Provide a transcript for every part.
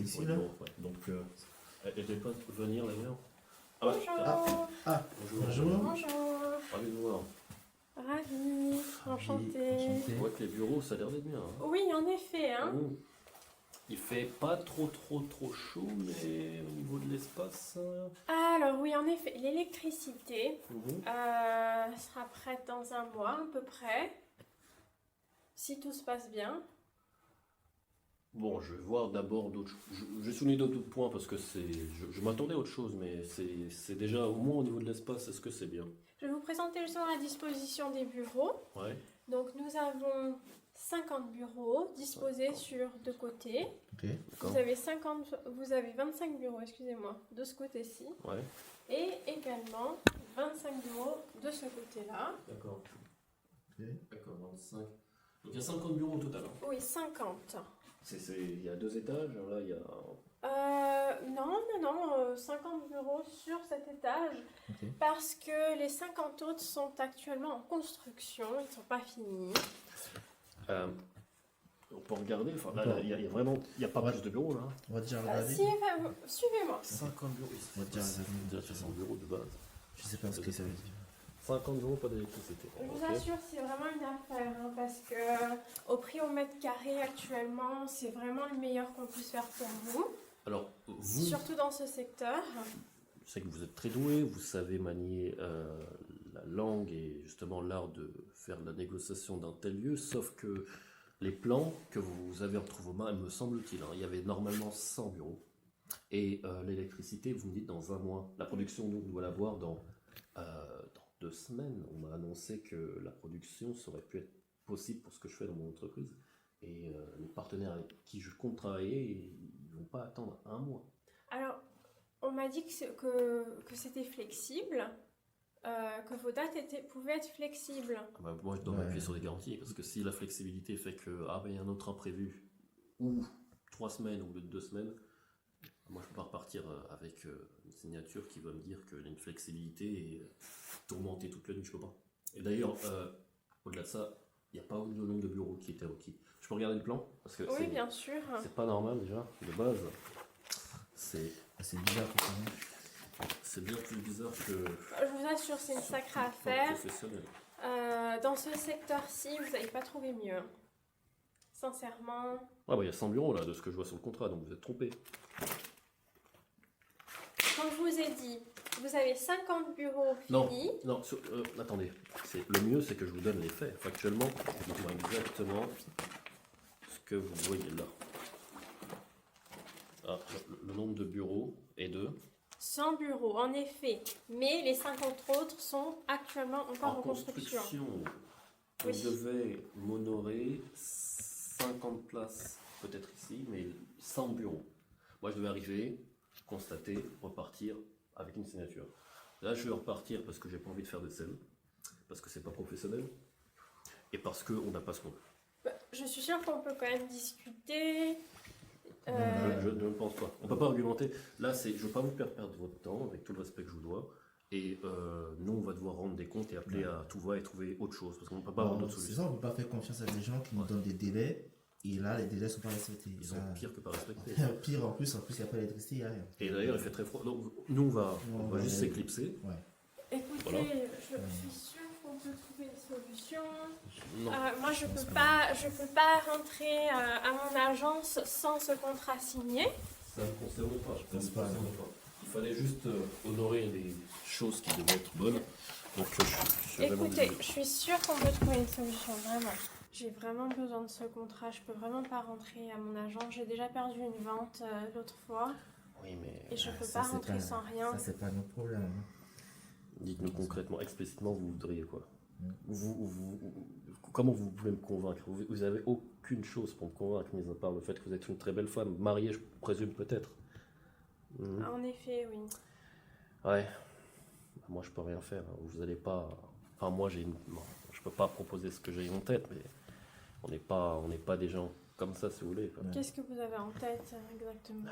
ici, Oui, là. bon, ouais. Donc, elle ne devait pas venir d'ailleurs. Bonjour. Bonjour. Bonjour. Ravi de vous voir. Ravi. Enchantée. Enchanté. On voit que les bureaux, ça a l'air d'être bien. Hein. Oui, en effet. Hein. Mmh. Il fait pas trop chaud, mais au niveau de l'espace. Alors oui, en effet, l'électricité Mhm. sera prête dans un mois à peu près, si tout se passe bien. Bon, je vais voir d'abord d'autres choses. Je vais souligner d'autres points parce que je m'attendais à autre chose, mais c'est déjà au moins au niveau de l'espace, est-ce que c'est bien? Je vais vous présenter justement la disposition des bureaux. Ouais. Donc nous avons 50 bureaux disposés sur deux côtés. Ok. D'accord. Vous avez 25 bureaux, excusez-moi, de ce côté-ci. Ouais. Et également 25 bureaux de ce côté-là. D'accord. Ok. D'accord, 25. Donc il y a 50 bureaux au total. Hein. Oui, 50. Il y a 2 étages, là il y a. Non, 50 bureaux sur cet étage. Ok. Parce que les 50 autres sont actuellement en construction, ils ne sont pas finis. On peut regarder, enfin là, il y a vraiment, il y a pas mal de bureaux là. On va déjà regarder. Suivez-moi. 50 bureaux, On va déjà regarder. déjà 60 bureaux de base. Je sais pas ce que ça veut dire. 50 bureaux, pas d'électricité. Je vous Ok. assure, c'est vraiment une affaire, hein, parce que au prix au mètre carré actuellement, c'est vraiment le meilleur qu'on puisse faire pour vous, Alors, vous, surtout dans ce secteur. je sais que vous êtes très doué, vous savez manier la langue et justement l'art de faire de la négociation d'un tel lieu, sauf que les plans que vous avez entre vos mains, il me semble-t-il, hein, il y avait normalement 100 bureaux. Et l'électricité, vous me dites dans un mois. La production, nous, on doit l'avoir dans 2 semaines. On m'a annoncé que la production serait pu être possible pour ce que je fais dans mon entreprise. Et les partenaires avec qui je compte travailler, ils ne vont pas attendre un mois. Alors, on m'a dit que c'était flexible, que vos dates pouvaient être flexibles. Ah bah, moi, je dois Ouais. m'appuyer sur des garanties, parce que si la flexibilité fait que il y a un autre imprévu, ou 3 semaines au lieu de 2 semaines, moi je peux pas repartir avec une signature qui va me dire qu'il y a une flexibilité et tourmenter toute la nuit, je peux pas. Et d'ailleurs, au-delà de ça, il n'y a pas le nombre de bureaux qui était requis. Je peux regarder le plan? Parce que Oui, bien sûr. c'est pas normal déjà, de base. C'est C'est bizarre tout ça. c'est bien plus bizarre que Je vous assure, c'est une sacrée que affaire. professionnel. Dans ce secteur-ci, vous n'allez pas trouver mieux. Sincèrement. Ah bah il y a 100 bureaux là, de ce que je vois sur le contrat, donc vous êtes trompé. Comme je vous ai dit, vous avez 50 bureaux Non. finis. Non, attendez. Le mieux, c'est que je vous donne les faits. Factuellement, dites-moi exactement ce que vous voyez là. Ah, le nombre de bureaux est de 100 bureaux, en effet. Mais les 50 autres sont actuellement encore en construction. On Oui. devait m'honorer 50 places, peut-être ici, mais 100 bureaux. Moi, je devais arriver, constater, repartir avec une signature. Là, je vais repartir parce que j'ai pas envie de faire de scène, parce que c'est pas professionnel, et parce qu'on n'a pas ce qu'on veut. Bah, je suis sûre qu'on peut quand même discuter. Je ne pense pas. On peut pas argumenter. Là, je veux pas vous faire perdre votre temps, avec tout le respect que je vous dois. Et nous, on va devoir rendre des comptes et appeler à tout va et trouver autre chose, parce qu'on ne peut pas avoir d'autres C'est solutions. ça, on ne peut pas faire confiance à des gens qui nous Ouais. donnent des délais. Et là, les délais ne sont pas respectés. Ils Ça- sont pires que pas respectés. Pire en plus, il n'y a pas d'électricité, il n'y a rien. Et d'ailleurs, il fait très froid. Donc, nous, on va Ouais, juste ouais. s'éclipser. Ouais. Écoutez, Voilà. je suis sûre qu'on peut trouver une solution. Non. Moi, je peux pas rentrer à mon agence sans ce contrat signé. Ça ne me concerne pas. Je pense pas. Il fallait juste honorer les choses qui devaient être bonnes. Donc, je suis vraiment Écoutez, désolé. je suis sûre qu'on peut trouver une solution, vraiment. J'ai vraiment besoin de ce contrat. Je peux vraiment pas rentrer à mon agence. J'ai déjà perdu une vente l'autre fois Oui, mais et je peux Ça, pas c'est rentrer sans rien. Ça, c'est pas notre problème. Hein. dites-nous concrètement, explicitement, vous voudriez quoi? Comment vous pouvez me convaincre? Vous avez aucune chose pour me convaincre, mis à part le fait que vous êtes une très belle femme, mariée, je présume peut-être. Mhm. En effet, oui. Ouais. Moi, je peux rien faire. Vous allez pas. Enfin, moi, bon, je peux pas proposer ce que j'ai en tête, mais on n'est pas des gens comme ça, si vous voulez. Quoi. Ouais. Qu'est-ce que vous avez en tête exactement?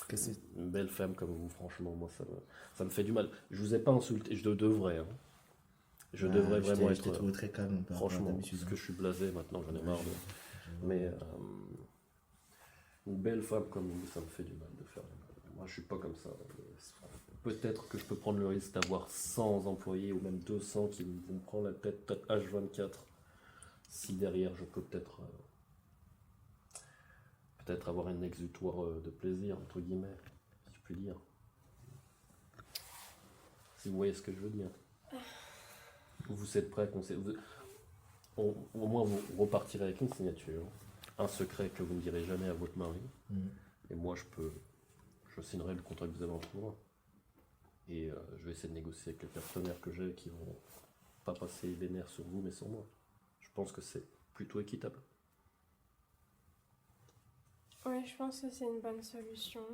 Qu'est-ce que Une belle femme comme vous, franchement, moi, ça me fait du mal. Je vous ai pas insulté, je devrais. Hein. Je devrais vraiment Je t'ai être. trouvé très calme par rapport à Franchement, d'habitude, parce hein. que je suis blasé maintenant, j'en ai marre. Mais Une belle femme comme vous, ça me fait du mal de faire du mal. Moi, je suis pas comme ça. Peut-être que je peux prendre le risque d'avoir 100 employés ou même 200 qui vont me prendre la tête H24. Si derrière, je peux peut-être avoir un exutoire de plaisir, entre guillemets, si je puis dire. Si vous voyez ce que je veux dire. Vous êtes prêts à au moins, vous repartirez avec une signature. Un secret que vous ne direz jamais à votre mari. Et moi, je signerai le contrat que vous avez entre moi. Et je vais essayer de négocier avec les partenaires que j'ai qui vont pas passer les nerfs sur vous, mais sur moi. Je pense que c'est plutôt équitable. Oui, je pense que c'est une bonne solution.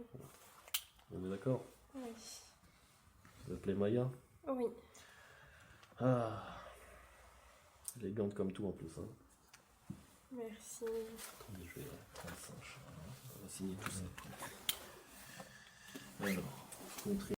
On est d'accord? Oui. Vous appelez Maya? Oui. Ah, élégante comme tout en plus. Hein. Merci. Attendez, je vais prendre ça. On va signer tout ça. Alors,